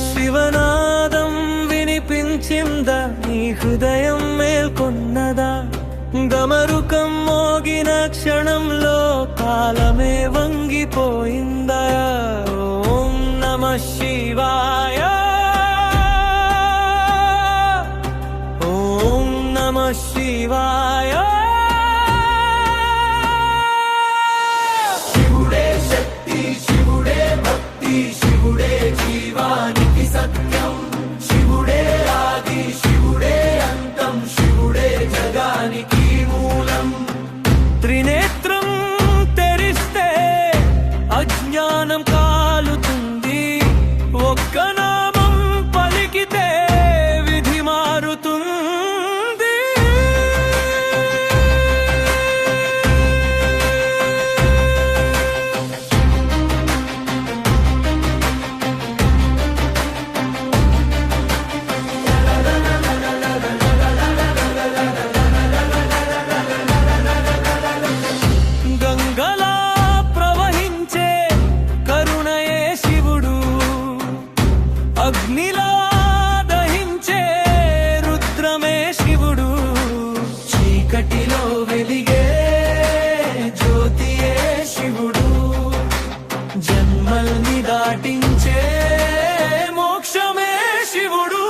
శివనాదం వినిపించిందా నీ హృదయం మేల్కొన్నదా గమరుకం మోగిన క్షణంలో కాలమే వంగిపోయిందా ఓం నమః శివాయ ఓం నమః శివాయ శివుడే శక్తి శివుడే భక్తి శివుడే జీవానికి సత్యం శివుడే ఆది శివుడే అంతం శివుడే జగానికి మూలం త్రినేత్రం తెరిస్తే అజ్ఞానం కాలుతుంది ఒక్క నామం పలికితే విధి మారుతుంది గంగలా ప్రవహించే కరుణయే శివుడు అగ్నిలా దహించే రుద్రమే శివుడు చీకటిలో వెలిగే జ్యోతియే శివుడు జన్మల్ని దాటించే మోక్షమే శివుడు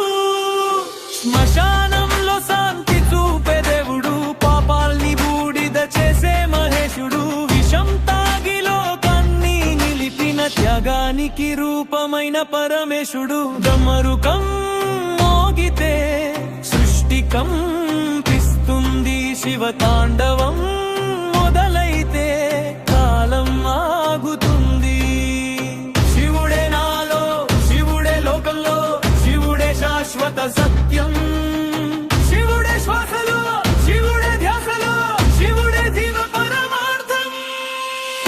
శ్మశానంలో శాంతి చూపే దేవుడు పాపాల్ని బూడిద చేసే మహేశుడు విషం తాగిలో కన్ని నిలిపిన త్యాగానికి రూపమైన పరమేశుడు గమరుకం మోగితే సృష్టి కంపిస్తుంది శివ తాండవం మొదలైతే కాలం ఆగుతుంది శివుడే నాలో శివుడే లోకంలో శివుడే శాశ్వత సత్యం శివుడే శ్వాసలో శివుడే ధ్యాసలో శివుడే జీవ పరమార్థం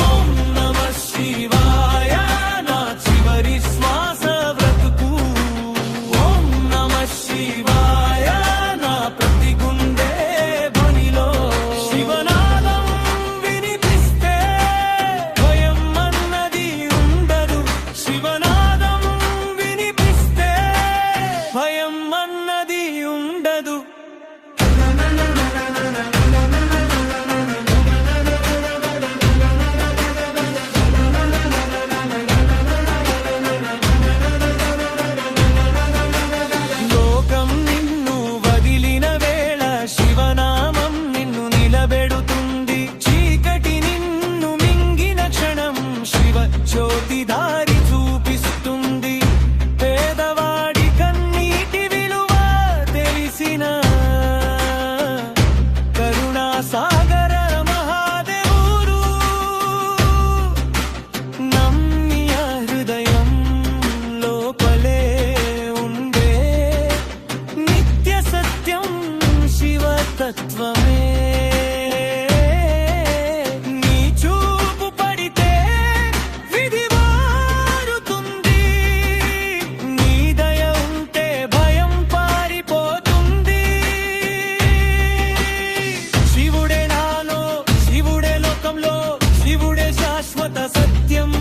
ఓం నమః శివాయ నా చివరి శ్వాస బ్రతుకు ఓం నమః శివాయ నా ప్రతి గుండె ధ్వనిలో శివనాదం వినిపిస్తే భయం అన్నది ఉండదు శివనాదం వినిపిస్తే భయం అన్నది ఉండదు లోకం నిన్ను వదిలిన వేళ శివనామం నిన్ను నిలబెడుతుంది చీకటి నిన్ను మింగిన క్షణం శివ జ్యోతి దారి చూపిస్తుంది పేదవాడి కన్నీటి విలువ తెలిసిన కరుణా సాగర మహాదేవుడు నమ్మియ హృదయం లోపలే ఉండే నిత్య సత్యం శివతత్వమే నీ చూపు పడితే విధి మారుతుంది నీ దయ ఉంటే భయం పారిపోతుంది శివుడే నాలో శివుడే లోకంలో శివుడే శాశ్వత సత్యం